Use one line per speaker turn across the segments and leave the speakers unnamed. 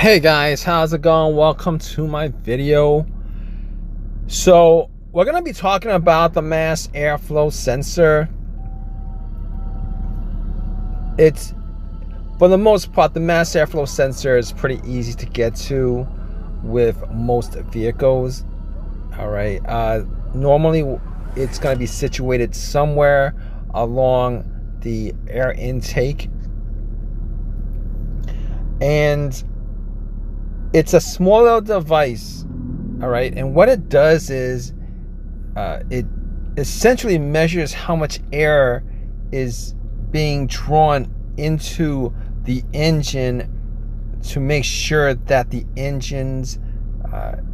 Hey guys, how's it going? Welcome to my video. So we're going to be talking about the mass airflow sensor. It's, for the most part, the mass airflow sensor is pretty easy to get to with most vehicles. All right. Normally it's going to be situated somewhere along the air intake, and it's a small little device. All right, and what it does is it essentially measures how much air is being drawn into the engine to make sure that the engine's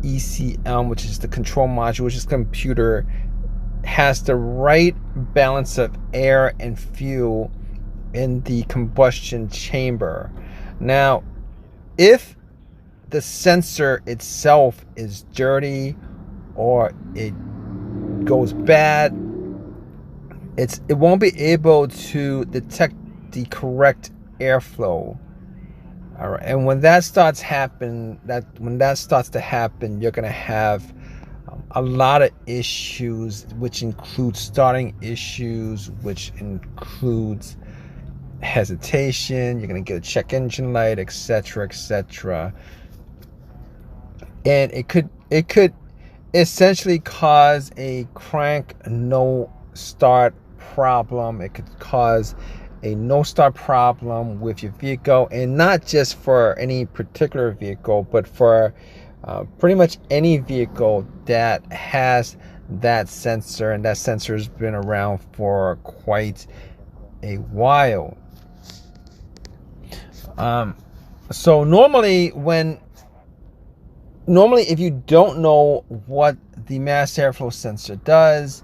ECM, which is the control module, which is the computer, has the right balance of air and fuel in the combustion chamber. Now, if the sensor itself is dirty or it goes bad, it won't be able to detect the correct airflow. All right, and when that starts to happen, you're gonna have a lot of issues, which includes starting issues, which includes hesitation. You're gonna get a check engine light, etc., etc. And it could essentially cause a crank no start problem. It could cause a no start problem with your vehicle, and not just for any particular vehicle, but for pretty much any vehicle that has that sensor, and that sensor has been around for quite a while. So normally if you don't know what the mass airflow sensor does,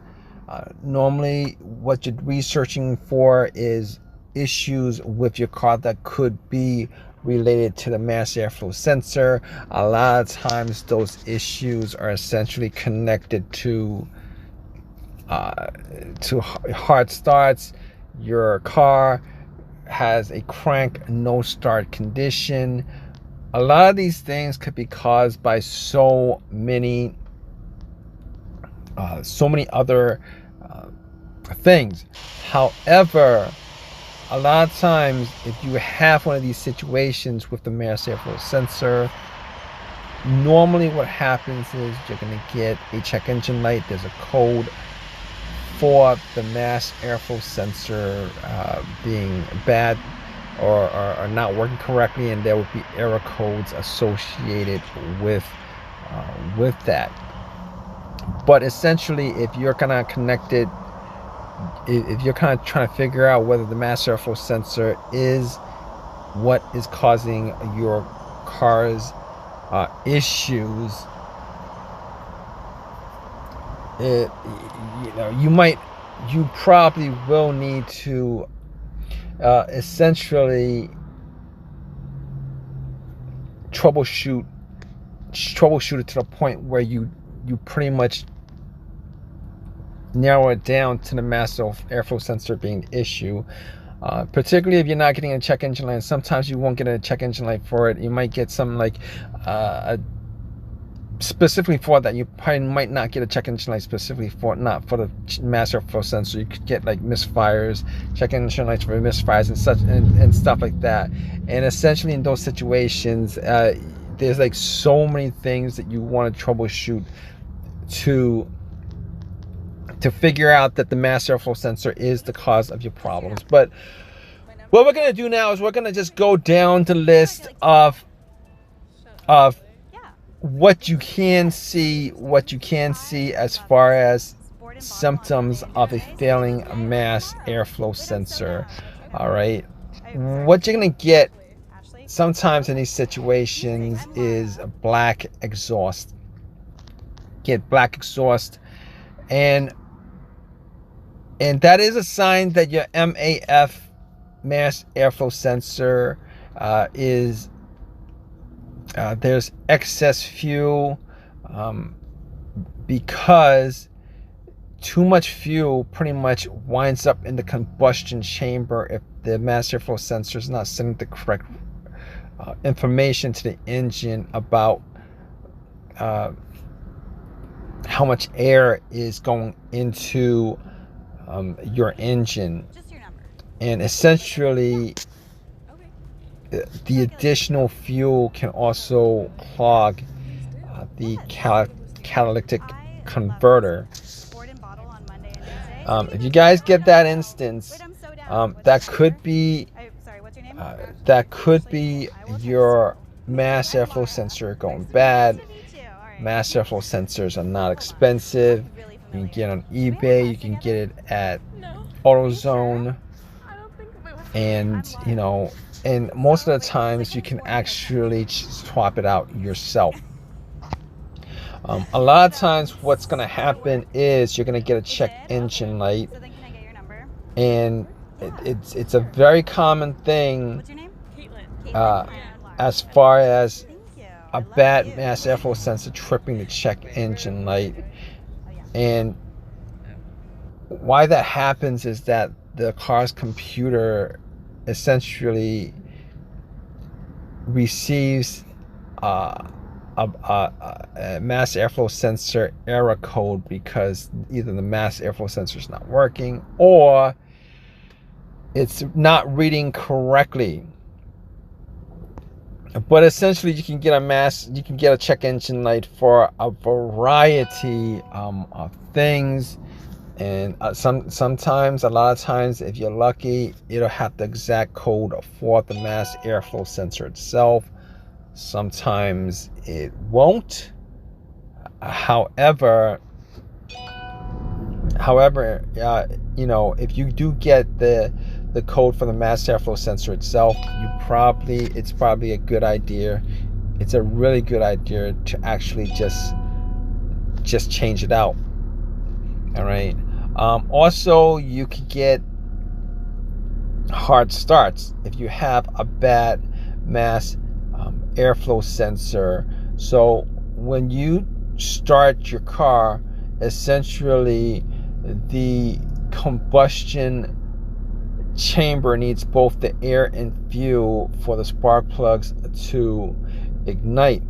normally what you're researching for is issues with your car that could be related to the mass airflow sensor. A lot of times those issues are essentially connected to hard starts. Your car has a crank no start condition. A lot of these things could be caused by so many other things. However, a lot of times, if you have one of these situations with the mass airflow sensor, normally what happens is you're going to get a check engine light. There's a code for the mass airflow sensor being bad or not working correctly, and there would be error codes associated with that. But essentially, if you're kind of connected, if you're kind of trying to figure out whether the mass airflow sensor is what is causing your car's issues, you probably will need to essentially troubleshoot it to the point where you pretty much narrow it down to the mass airflow sensor being the issue. Particularly if you're not getting a check engine light. Sometimes you won't get a check engine light for it. You might get something like specifically for that. You probably might not get a check engine light specifically for not for the mass airflow sensor. You could get like misfires, check engine lights for misfires and such and stuff like that. And essentially in those situations, there's like so many things that you want to troubleshoot to figure out that the mass airflow sensor is the cause of your problems. But what we're going to do now is we're going to just go down the list of what you can see as far as symptoms of a failing mass airflow sensor. All right, what you're going to get sometimes in these situations is black exhaust. Get black exhaust, and that is a sign that your MAF, mass airflow sensor, is there's excess fuel, because too much fuel pretty much winds up in the combustion chamber if the mass airflow sensor is not sending the correct information to the engine about how much air is going into your engine. And essentially, the additional fuel can also clog the catalytic converter. If you guys get that instance, that could be your mass airflow sensor going bad. Mass airflow sensors are not expensive. You can get on eBay. You can get it at AutoZone, and and most of the times you can actually swap it out yourself. A lot of times what's going to happen is you're going to get a check engine light, and it's a very common thing as far as a bad mass airflow sensor tripping the check engine light. And why that happens is that the car's computer essentially receives a mass airflow sensor error code because either the mass airflow sensor is not working or it's not reading correctly. But essentially, you can get a check engine light for a variety of things, and sometimes, a lot of times, if you're lucky, it'll have the exact code for the mass airflow sensor itself. Sometimes it won't. However, if you do get the code for the mass airflow sensor itself, it's probably a good idea. It's a really good idea to actually just change it out. All right. Also, you could get hard starts if you have a bad mass airflow sensor. So when you start your car, essentially the combustion chamber needs both the air and fuel for the spark plugs to ignite.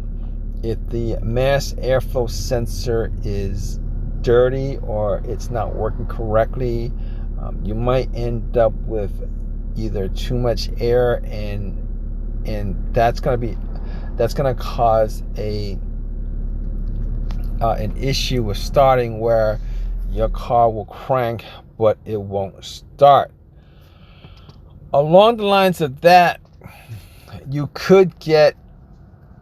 If the mass airflow sensor is dirty or it's not working correctly, you might end up with either too much air, and that's going to cause an issue with starting, where your car will crank but it won't start. Along the lines of that, you could get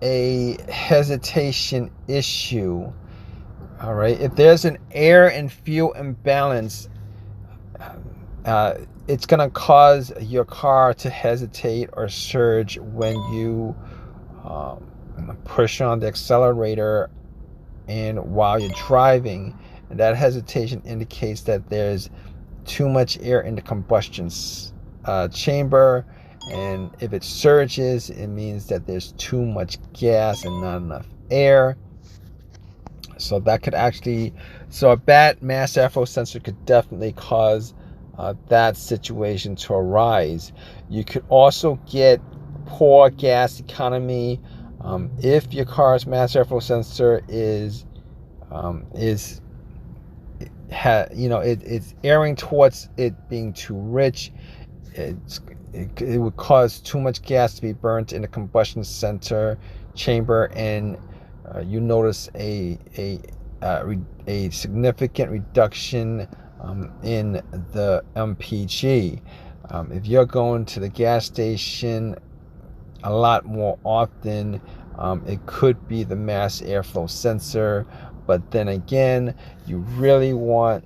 a hesitation issue. All right, if there's an air and fuel imbalance, it's going to cause your car to hesitate or surge when you push on the accelerator and while you're driving. And that hesitation indicates that there's too much air in the combustion chamber, and if it surges, it means that there's too much gas and not enough air. So that could a bad mass airflow sensor could definitely cause that situation to arise. You could also get poor gas economy if your car's mass airflow sensor it's airing towards it being too rich. It would cause too much gas to be burnt in the combustion center chamber, and you notice a significant reduction in the MPG. If you're going to the gas station a lot more often, it could be the mass airflow sensor. But then again, you really want,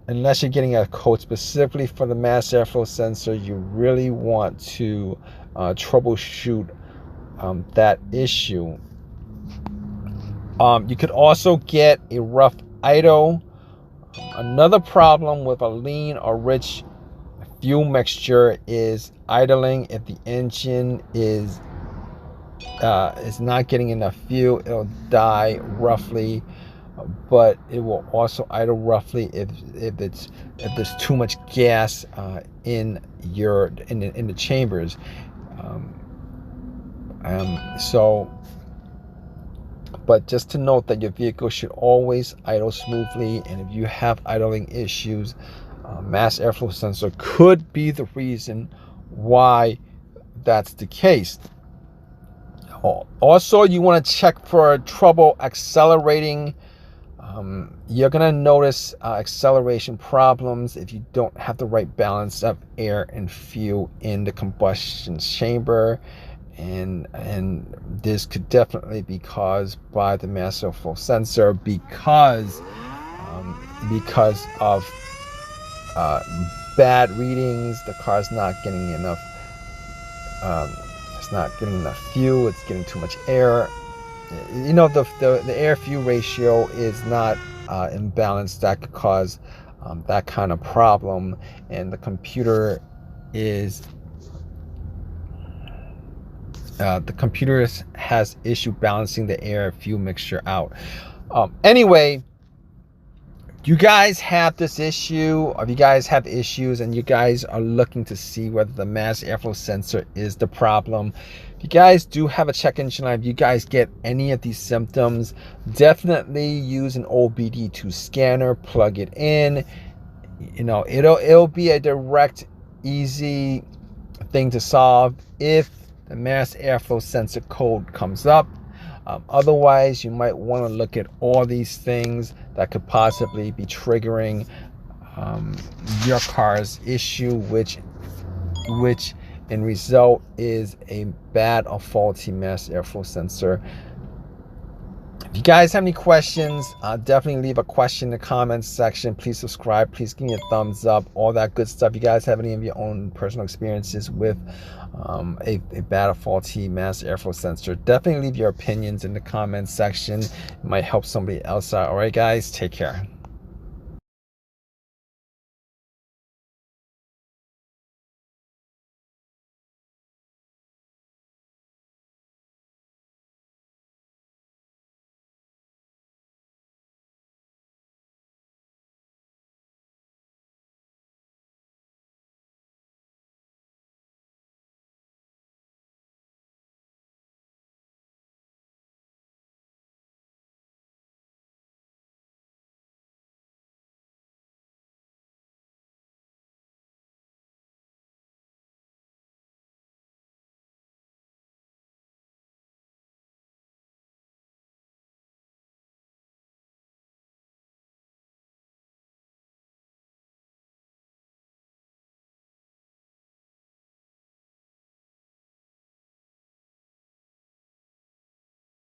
unless you're getting a code specifically for the mass airflow sensor, you really want to troubleshoot that issue. You could also get a rough idle. Another problem with a lean or rich fuel mixture is idling. If the engine is not getting enough fuel, it'll die roughly. But it will also idle roughly if there's too much gas in the chambers. But just to note that your vehicle should always idle smoothly, and if you have idling issues, mass airflow sensor could be the reason why that's the case. Also, you want to check for trouble accelerating. You're going to notice acceleration problems if you don't have the right balance of air and fuel in the combustion chamber. And this could definitely be caused by the mass airflow sensor because of bad readings. The car's not getting enough. It's not getting enough fuel. It's getting too much air. You know, the air fuel ratio is not imbalanced. That could cause that kind of problem, and the computer has issue balancing the air fuel mixture out. Anyway, you guys have this issue, or if you guys have issues and you guys are looking to see whether the mass airflow sensor is the problem, if you guys do have a check engine light, if you guys get any of these symptoms, definitely use an OBD2 scanner, plug it in. You know, it'll be a direct, easy thing to solve if the mass airflow sensor code comes up. Otherwise, you might want to look at all these things that could possibly be triggering your car's issue, which in result is a bad or faulty mass airflow sensor. If you guys have any questions, definitely leave a question in the comments section. Please subscribe. Please give me a thumbs up. All that good stuff. You guys have any of your own personal experiences with a bad or faulty mass airflow sensor, definitely leave your opinions in the comments section. It might help somebody else out. All right, guys, take care.